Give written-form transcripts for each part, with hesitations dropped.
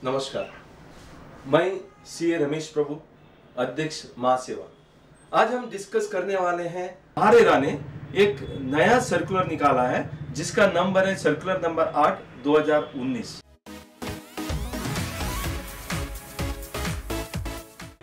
नमस्कार, मैं सीए रमेश प्रभु, अध्यक्ष महासेवा। आज हम डिस्कस करने वाले हैं, महारेरा ने एक नया सर्कुलर निकाला है जिसका नंबर है सर्कुलर नंबर 8 2019।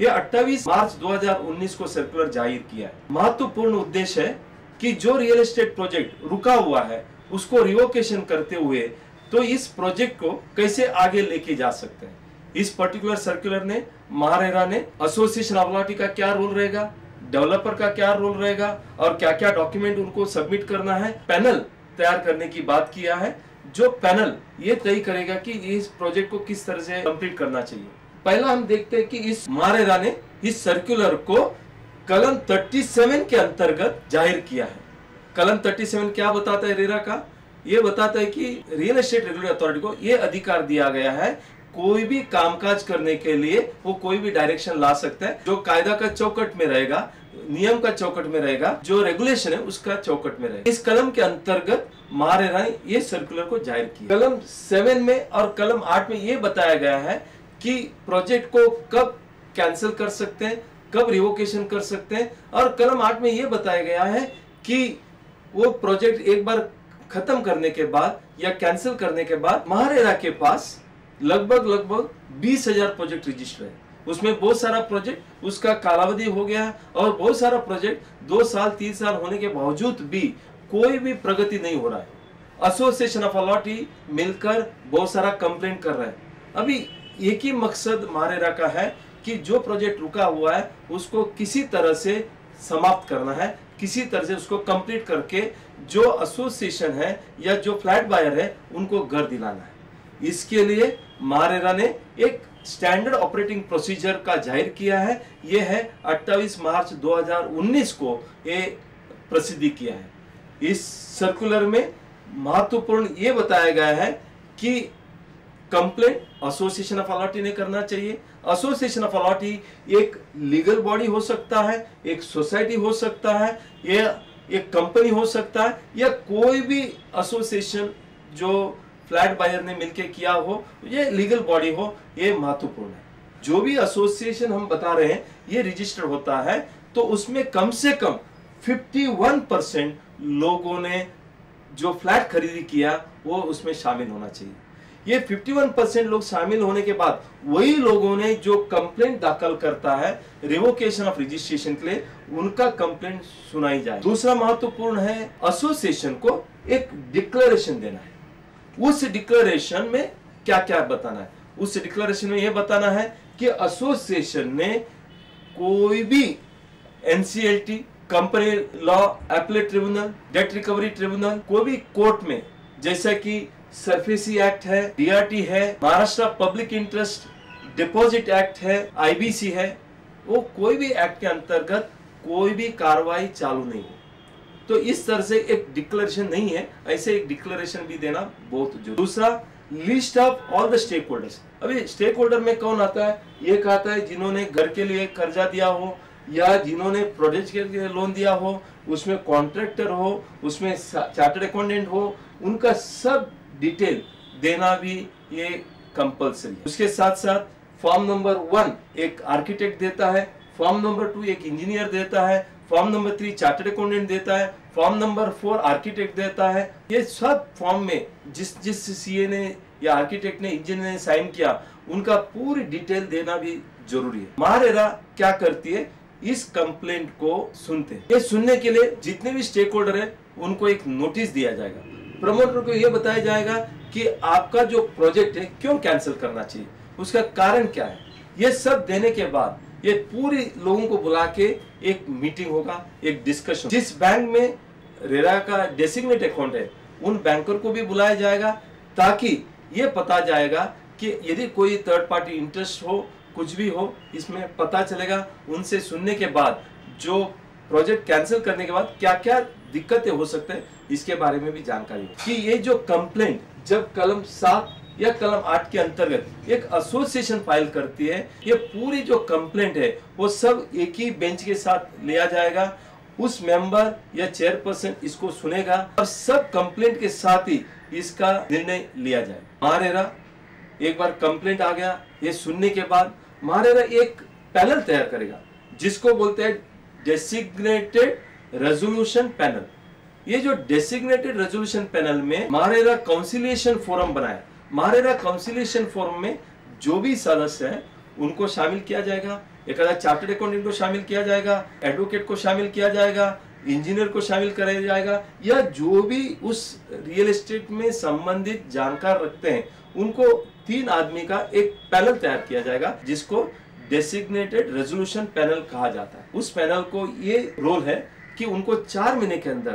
ये 28 मार्च 2019 को सर्कुलर जारी किया है। महत्वपूर्ण उद्देश्य है कि जो रियल एस्टेट प्रोजेक्ट रुका हुआ है उसको रिवोकेशन करते हुए तो इस प्रोजेक्ट को कैसे आगे लेके जा सकते हैं। इस पर्टिकुलर सर्कुलर ने महारेरा ने एसोसिएशन अथॉरिटी का क्या रोल रहेगा, डेवलपर का क्या रोल रहेगा और क्या क्या डॉक्यूमेंट उनको सबमिट करना है, पैनल तैयार करने की बात किया है। जो पैनल ये तय करेगा कि इस प्रोजेक्ट को किस तरह से कंप्लीट करना चाहिए। पहला हम देखते हैं कि इस महारेरा ने इस सर्कुलर को कलम 37 के अंतर्गत जाहिर किया है। कलम 37 क्या बताता है रेरा का? ये बताता है कि रियल एस्टेट रेगुलेटरी अथॉरिटी को ये अधिकार दिया गया है, कोई भी कामकाज करने के लिए वो कोई भी डायरेक्शन ला सकता है जो कायदा का चौकट में रहेगा, नियम का चौकट में रहेगा, जो रेगुलेशन है उसका चौकट में रहेगा। इस कलम के अंतर्गत महारेरा ने ये सर्कुलर को जाहिर किया। कलम 7 में और कलम 8 में ये बताया गया है कि प्रोजेक्ट को कब कैंसिल कर सकते हैं, कब रिवोकेशन कर सकते हैं। और कलम 8 में ये बताया गया है कि वो प्रोजेक्ट एक बार खत्म करने के बाद या कैंसिल करने के बाद महारेरा के पास लगभग 20,000 प्रोजेक्ट रजिस्टर है। उसमें बहुत सारा प्रोजेक्ट उसका कालावधि हो गया है और बहुत सारा प्रोजेक्ट 2 साल 3 साल होने के बावजूद भी कोई भी प्रगति नहीं हो रहा है। एसोसिएशन ऑफ अथॉरिटी मिलकर बहुत सारा कंप्लेंट कर रहा है। अभी एक ही मकसद महारेरा का है कि जो प्रोजेक्ट रुका हुआ है उसको किसी तरह से समाप्त करना है, किसी तरह से उसको कंप्लीट करके जो एसोसिएशन है या जो फ्लैट बायर है उनको घर दिलाना है। इसके लिए महारेरा ने एक स्टैंडर्ड ऑपरेटिंग प्रोसीजर का जाहिर किया है। यह है 28 मार्च 2019 को ये प्रसिद्धि किया है। इस सर्कुलर में महत्वपूर्ण ये बताया गया है कि कंप्लेंट एसोसिएशन ऑफ अथॉरिटी ने करना चाहिए। एसोसिएशन ऑफ अथॉरिटी एक लीगल बॉडी हो सकता है, एक सोसाइटी हो सकता है, या एक कंपनी हो सकता है, या कोई भी एसोसिएशन जो फ्लैट बायर ने मिलकर किया हो, ये लीगल बॉडी हो, ये महत्वपूर्ण है। जो भी एसोसिएशन हम बता रहे हैं ये रजिस्टर होता है तो उसमें कम से कम 51% लोगों ने जो फ्लैट खरीदी किया वो उसमें शामिल होना चाहिए। ये 51% लोग शामिल होने के बाद वही लोगों ने जो कंप्लेंट दाखिल करता है रिवोकेशन ऑफ रजिस्ट्रेशन के लिए, उनका कंप्लेंट सुनाई जाए। दूसरा महत्वपूर्ण है एसोसिएशन को एक डिक्लेरेशन देना है। उस डिक्लेरेशन में क्या क्या बताना है? उस डिक्लेरेशन में यह बताना है कि एसोसिएशन ने कोई भी NCLT, company law appellate tribunal, date recovery tribunal, कोई भी कोर्ट में, जैसा कि सरफेसी एक्ट है, डीआरटी है, Maharashtra public interest deposit act है, आईबीसी है, वो कोई भी एक्ट के अंतर्गत कोई भी कार्रवाई चालू नहीं है। तो इस तरह से एक डिक्लेरेशन नहीं है, ऐसे एक डिक्लेरेशन भी देना बहुत जरूरी। दूसरा, list of all the stakeholders. अभी स्टेक होल्डर में कौन आता है? ये कहता है जिन्होंने घर के लिए कर्जा दिया हो या जिन्होंने प्रोजेक्ट के लिए लोन दिया हो, उसमें कॉन्ट्रैक्टर हो, उसमें चार्टर्ड अकाउंटेंट हो, उनका सब डिटेल देना भी ये कंपल्सरी है। उसके साथ साथ फॉर्म नंबर 1 एक आर्किटेक्ट देता है, फॉर्म नंबर 2 एक इंजीनियर देता है, फॉर्म नंबर 3 चार्टर्ड अकाउंटेंट देता है, फॉर्म नंबर 4 आर्किटेक्ट देता है। ये सब फॉर्म में जिस सीए ने या आर्किटेक्ट ने, इंजीनियर ने साइन किया, उनका पूरी डिटेल देना भी जरूरी है। महारेरा क्या करती है? इस कंप्लेंट को सुनते हैं। ये सुनने के लिए जितने भी स्टेक होल्डर है उनको एक नोटिस दिया जाएगा। प्रमोटर को यह बताया जाएगा कि आपका जो प्रोजेक्ट है क्यों कैंसिल करना चाहिए, उसका कारण क्या है। ये सब देने के बाद ये पूरी लोगों को बुला के एक मीटिंग होगा, एक डिस्कशन। जिस बैंक में रेरा का डेसिग्नेट अकाउंट है उन बैंकर को भी बुलाया जाएगा ताकि ये पता जाएगा कि यदि कोई थर्ड पार्टी इंटरेस्ट हो, कुछ भी हो, इसमें पता चलेगा। उनसे सुनने के बाद जो प्रोजेक्ट कैंसिल करने के बाद क्या क्या दिक्कतें हो सकते हैं इसके बारे में भी जानकारी हो कि ये जो कंप्लेंट जब कलम 7 या कलम 8 के अंतर्गत एक एसोसिएशन फाइल करती है, ये पूरी जो कंप्लेंट है वो सब एक ही बेंच के साथ लिया जाएगा। उस मेंबर या चेयरपर्सन इसको सुनेगा और सब कंप्लेंट के साथ ही इसका निर्णय लिया जाए। महारेरा एक बार कंप्लेंट आ गया, ये सुनने के बाद मारेरा एक पैनल तैयार करेगा जिसको बोलते हैं डेसिग्नेटेड रेजोल्यूशन पैनल। ये जो डेसिग्नेटेड रेजोल्यूशन पैनल में मारेरा काउंसिलिएशन फोरम बनाया। मारेरा काउंसिलिएशन फोरम में जो भी सदस्य हैं उनको शामिल किया जाएगा। एक आधा चार्टर्ड अकाउंटेंट को शामिल किया जाएगा, एडवोकेट को शामिल किया जाएगा, इंजीनियर को शामिल कराया जाएगा, या जो भी उस रियल एस्टेट में संबंधित जानकार रखते हैं उनको 3 आदमी का एक पैनल तैयार किया जाएगा जिसको डेसिग्नेटेड रेजोल्यूशन पैनल कहा जाता है। उस पैनल को ये रोल है कि उनको 4 महीने के अंदर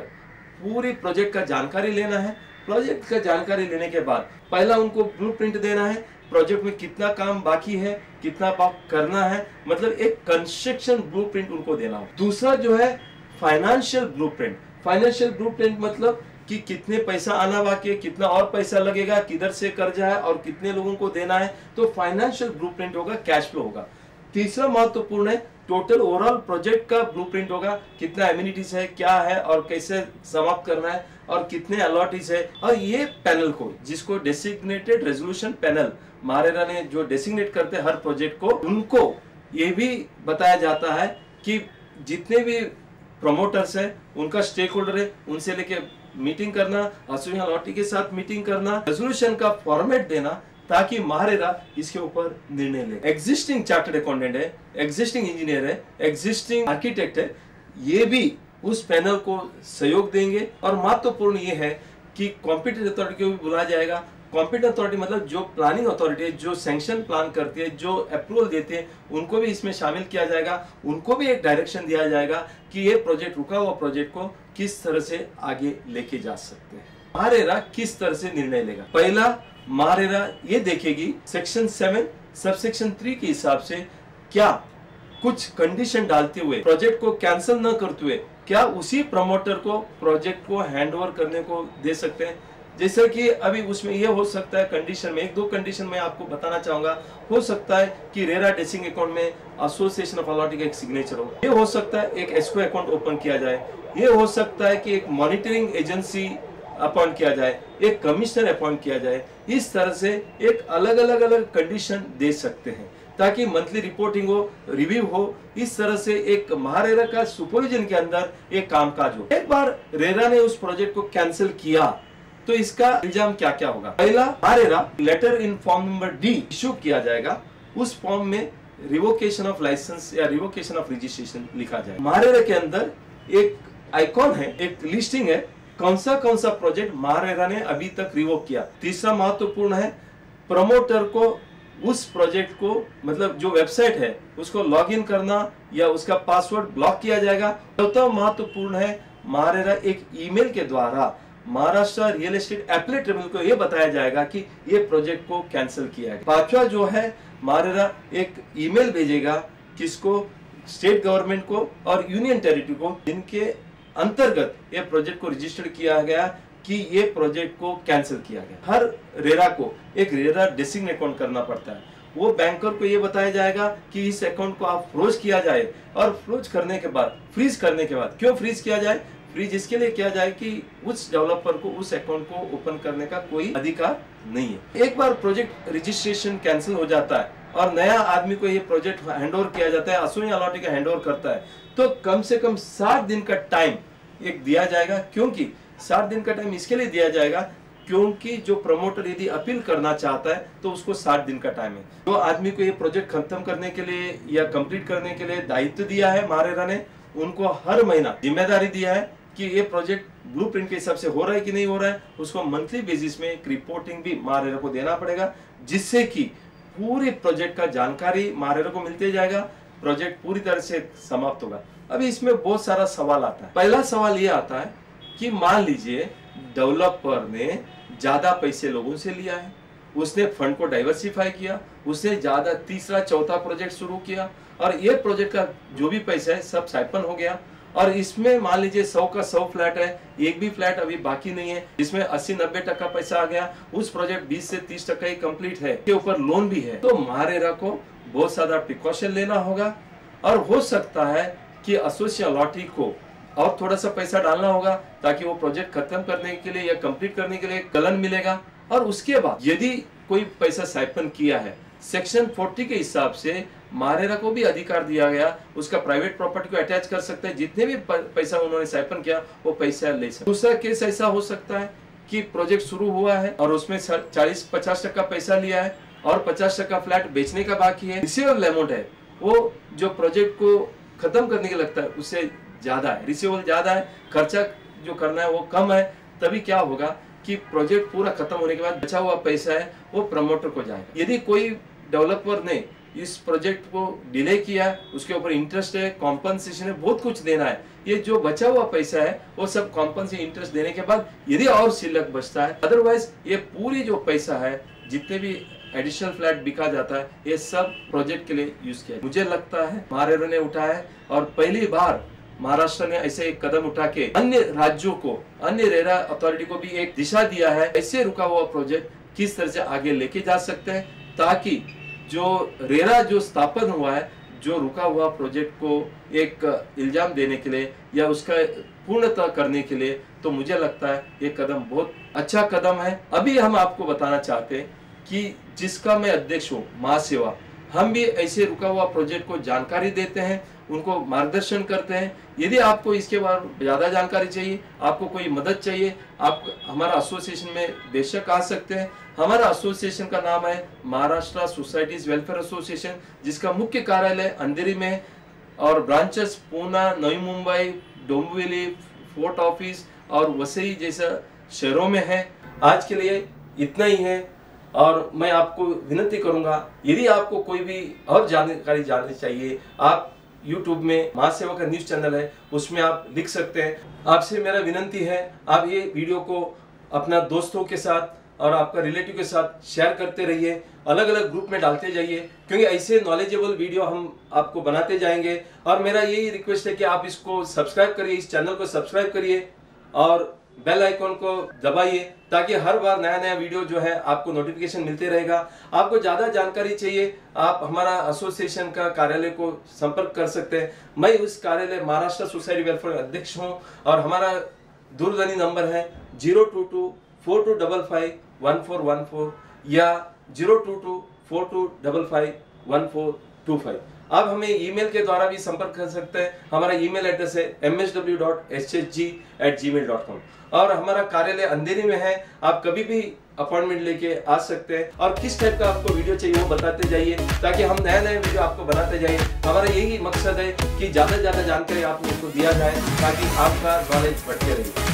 पूरी प्रोजेक्ट का जानकारी लेना है। प्रोजेक्ट का जानकारी लेने के बाद पहला उनको ब्लूप्रिंट देना है, प्रोजेक्ट में कितना काम बाकी है, कितना करना है, मतलब एक कंस्ट्रक्शन ब्लूप्रिंट उनको देना हो। दूसरा जो है फाइनेंशियल ब्लूप्रिंट। फाइनेंशियल ब्लूप्रिंट मतलब कि कितने पैसा आना बाकी है, कितना और पैसा लगेगा, किधर से कर्जा है और कितने लोगों को देना है, तो फाइनेंशियल ब्लूप्रिंट होगा, कैश फ्लो होगा। तीसरा महत्वपूर्ण है टोटल ओवरऑल प्रोजेक्ट का ब्लूप्रिंट होगा, कितना एमिनिटीज है, क्या है और कैसे समाप्त करना है और कितने अलॉटीज है। और ये पैनल को, जिसको डेसिग्नेटेड रेजोल्यूशन पैनल मारेरा ने जो डेसिग्नेट करते हैं हर प्रोजेक्ट को, उनको ये भी बताया जाता है कि जितने भी प्रमोटर्स है, उनका स्टेक होल्डर है, उनसे लेके मीटिंग करना, एसोसिएशन अथॉरिटी के साथ मीटिंग करना, रेजोल्यूशन का फॉर्मेट देना ताकि मारेरा इसके ऊपर निर्णय ले। एग्जिस्टिंग चार्टर्ड अकाउंटेंट है, एग्जिस्टिंग इंजीनियर है, एग्जिस्टिंग आर्किटेक्ट है, ये भी उस पैनल को सहयोग देंगे। और महत्वपूर्ण ये है कि कॉम्पिटेंट अथॉरिटी को भी बुलाया जाएगा। कॉम्पिटेंट अथॉरिटी मतलब जो प्लानिंग अथॉरिटी है, जो सैंक्शन प्लान करती है, जो अप्रूवल देते हैं, उनको भी इसमें शामिल किया जाएगा। उनको भी एक डायरेक्शन दिया जाएगा कि ये प्रोजेक्ट, रुका हुआ प्रोजेक्ट को किस तरह से आगे लेके जा सकते हैं। मारेरा किस तरह से निर्णय लेगा? पहला, मारेरा ये देखेगी सेक्शन 7 सबसेक्शन 3 के हिसाब से क्या कुछ कंडीशन डालते हुए प्रोजेक्ट को कैंसिल न करते हुए क्या उसी प्रमोटर को प्रोजेक्ट को हैंडओवर करने को दे सकते हैं। जैसे कि अभी उसमें यह हो सकता है कंडीशन में, 1-2 कंडीशन में आपको बताना चाहूंगा। हो सकता है कि रेरा डेसिंग अकाउंट में एसोसिएशन ऑफ अथॉरिटी का एक सिग्नेचर हो, ये हो सकता है एक एस्क्रो अकाउंट ओपन किया जाए, ये हो सकता है कि एक मॉनिटरिंग एजेंसी अपॉइंट किया जाए, एक कमिश्नर अपॉइंट किया जाए। इस तरह से एक अलग अलग कंडीशन दे सकते हैं ताकि मंथली रिपोर्टिंग हो, रिव्यू हो। इस तरह से एक महारेरा का सुपरविजन के अंदर एक कामकाज हो। एक बार रेरा ने उस प्रोजेक्ट को कैंसिल किया तो इसका इल्जाम क्या क्या होगा? पहला, MahaRERA letter in form number D issue किया जाएगा। उस फॉर्म में रिवोकेशन ऑफ लाइसेंस या रिवोकेशन ऑफ रजिस्ट्रेशन लिखा जाए। मारेरा के अंदर एक आइकॉन है, एक लिस्टिंग है, कौन सा प्रोजेक्ट मारेरा ने अभी तक रिवोक किया। तीसरा महत्वपूर्ण है, प्रमोटर को उस प्रोजेक्ट को, मतलब जो वेबसाइट है उसको लॉगिन करना या उसका पासवर्ड ब्लॉक किया जाएगा। चौथा महत्वपूर्ण है, मारेरा एक ईमेल के द्वारा Maharashtra real estate appellate tribunal को यह बताया जाएगा कि ये प्रोजेक्ट को कैंसिल किया गया। पांचवा जो है, मारेरा एक ईमेल भेजेगा किसको? स्टेट गवर्नमेंट को और यूनियन टेरिटरी को, जिनके अंतर्गत ये प्रोजेक्ट को रजिस्टर्ड किया गया कि ये प्रोजेक्ट को कैंसिल किया गया। हर रेरा को एक रेरा डेसिग्नेट अकाउंट करना पड़ता है। वो बैंकर को ये बताया जाएगा कि इस अकाउंट को आप फ्रोज किया जाए, और फ्रोज करने के बाद, फ्रीज करने के बाद, क्यों फ्रीज किया जाए? फ्रीज इसके लिए किया जाए कि उस डेवलपर को उस अकाउंट को ओपन करने का कोई अधिकार नहीं है। एक बार प्रोजेक्ट रजिस्ट्रेशन कैंसिल हो जाता है और नया आदमी को ये प्रोजेक्ट हैंडओवर किया जाता है, एसोसिएशन अथॉरिटी का हैंडओवर करता है, तो कम से कम 60 दिन का टाइम एक दिया जाएगा। क्योंकि 60 दिन का टाइम इसके लिए दिया जाएगा क्योंकि जो प्रमोटर यदि अपील करना चाहता है तो उसको 60 दिन का टाइम है। जो आदमी को ये प्रोजेक्ट खत्म करने के लिए या कंप्लीट करने के लिए दायित्व दिया है मारेरा ने, उनको हर महीना जिम्मेदारी दिया है कि ये प्रोजेक्ट ब्लूप्रिंट के हिसाब से हो रहा है कि नहीं हो रहा है। उसको मंथली बेसिस में एक रिपोर्टिंग भी मारेरा को देना पड़ेगा, जिससे कि पूरे प्रोजेक्ट का जानकारी मारेरा को मिलते जाएगा, प्रोजेक्ट पूरी तरह से समाप्त होगा। अभी इसमें बहुत सारा सवाल आता है। पहला सवाल ये आता है कि मान लीजिए डेवलपर ने ज्यादा पैसे लोगों से लिया है, उसने फंड को डाइवर्सिफाई किया, उसने ज्यादा तीसरा चौथा प्रोजेक्ट शुरू किया, और ये प्रोजेक्ट का जो भी पैसा है सब साइपन हो गया। और इसमें मान लीजिए 100 का 100 फ्लैट है, एक भी फ्लैट अभी बाकी नहीं है, जिसमें 80-90% पैसा आ गया, उस प्रोजेक्ट 20 से 30% ही कंप्लीट है, के ऊपर लोन भी है, तो मारेरा को बहुत सारा प्रिकॉशन लेना होगा। और हो सकता है कि एसोसिएशन अथॉरिटी को और थोड़ा सा पैसा डालना होगा ताकि वो प्रोजेक्ट खत्म करने के लिए या कंप्लीट करने के लिए कलन मिलेगा। और उसके बाद यदि कोई पैसा साइफन किया है, सेक्शन 40 के हिसाब से महारेरा को भी अधिकार दिया गया, उसका प्राइवेट प्रॉपर्टी को अटैच कर सकते हैं, जितने भी पैसा उन्होंने साइफन किया वो पैसा ले सकते। दूसरा केस ऐसा हो सकता है कि प्रोजेक्ट शुरू हुआ है और उसमें 40-50% पैसा लिया है और 50% फ्लैट बेचने का बाकी है। रिसीवेबल अमाउंट है वो जो प्रोजेक्ट को खत्म करने के लगता है उससे ज्यादा है, रिसीवेबल ज्यादा है, खर्चा जो करना है वो कम है। तभी क्या होगा कि प्रोजेक्ट पूरा खत्म होने के बाद बचा हुआ पैसा है वो प्रमोटर को जाएगा। यदि कोई डेवलपर ने इस प्रोजेक्ट को डिले किया, उसके ऊपर इंटरेस्ट है, कॉम्पनसेशन है, बहुत कुछ देना है, ये जो बचा हुआ पैसा है वो सब कॉम्पनसेशन इंटरेस्ट देने के बाद यदि और शिल्लक बचता है, अदरवाइज ये पूरी जो पैसा है जितने भी एडिशनल फ्लैट बिका जाता है ये सब प्रोजेक्ट के लिए यूज किया। मुझे लगता है महारेरा ने उठाया है और पहली बार महाराष्ट्र ने ऐसे एक कदम उठा के अन्य राज्यों को, अन्य रेरा अथॉरिटी को भी एक दिशा दिया है ऐसे रुका हुआ प्रोजेक्ट किस तरह से आगे लेके जा सकते हैं, ताकि जो रेरा जो स्थापन हुआ है, जो रुका हुआ प्रोजेक्ट को एक इल्जाम देने के लिए या उसका पूर्णतः करने के लिए, तो मुझे लगता है ये कदम बहुत अच्छा कदम है। अभी हम आपको बताना चाहते हैं कि जिसका मैं अध्यक्ष हूँ, महासेवा, हम भी ऐसे रुका हुआ प्रोजेक्ट को जानकारी देते हैं, उनको मार्गदर्शन करते हैं। यदि आपको इसके बारे में ज्यादा जानकारी चाहिए, आपको कोई मदद चाहिए, आप हमारा एसोसिएशन में बेशक आ सकते हैं। हमारा एसोसिएशन का नाम है महाराष्ट्र सोसाइटीज वेलफेयर एसोसिएशन, जिसका मुख्य कार्यालय अंधेरी में और ब्रांचेस पूना, नई मुंबई, डोंबिवली, फोर्ट ऑफिस और वसई जैसा शहरों में है। आज के लिए इतना ही है और मैं आपको विनती करूंगा, यदि आपको कोई भी और जानकारी जाननी चाहिए, आप YouTube में महासेवा का न्यूज चैनल है उसमें आप लिख सकते हैं। आपसे मेरा विनती है आप ये वीडियो को अपना दोस्तों के साथ और आपका रिलेटिव के साथ शेयर करते रहिए, अलग अलग ग्रुप में डालते जाइए, क्योंकि ऐसे नॉलेजेबल वीडियो हम आपको बनाते जाएंगे। और मेरा यही रिक्वेस्ट है कि आप इसको सब्सक्राइब करिए, इस चैनल को सब्सक्राइब करिए और बेल आइकॉन को दबाइए, ताकि हर बार नया नया वीडियो जो है आपको नोटिफिकेशन मिलते रहेगा। आपको ज्यादा जानकारी चाहिए, आप हमारा एसोसिएशन का कार्यालय को संपर्क कर सकते हैं। मैं उस कार्यालय महाराष्ट्र सोसाइटी वेलफेयर अध्यक्ष हूं और हमारा दूरध्वनि नंबर है 022-4255-1414 या 022-4255-1425। आप हमें ईमेल के द्वारा भी संपर्क कर सकते हैं। हमारा ईमेल एड्रेस है msw.shg@gmail.com और हमारा कार्यालय अंधेरी में है। आप कभी भी अपॉइंटमेंट लेके आ सकते हैं और किस टाइप का आपको वीडियो चाहिए वो बताते जाइए, ताकि हम नया नया वीडियो आपको बनाते जाइए। हमारा यही मकसद है कि ज्यादा से ज्यादा जानकारी आप लोगों को दिया जाए, ताकि आपका नॉलेज बढ़ते रहे।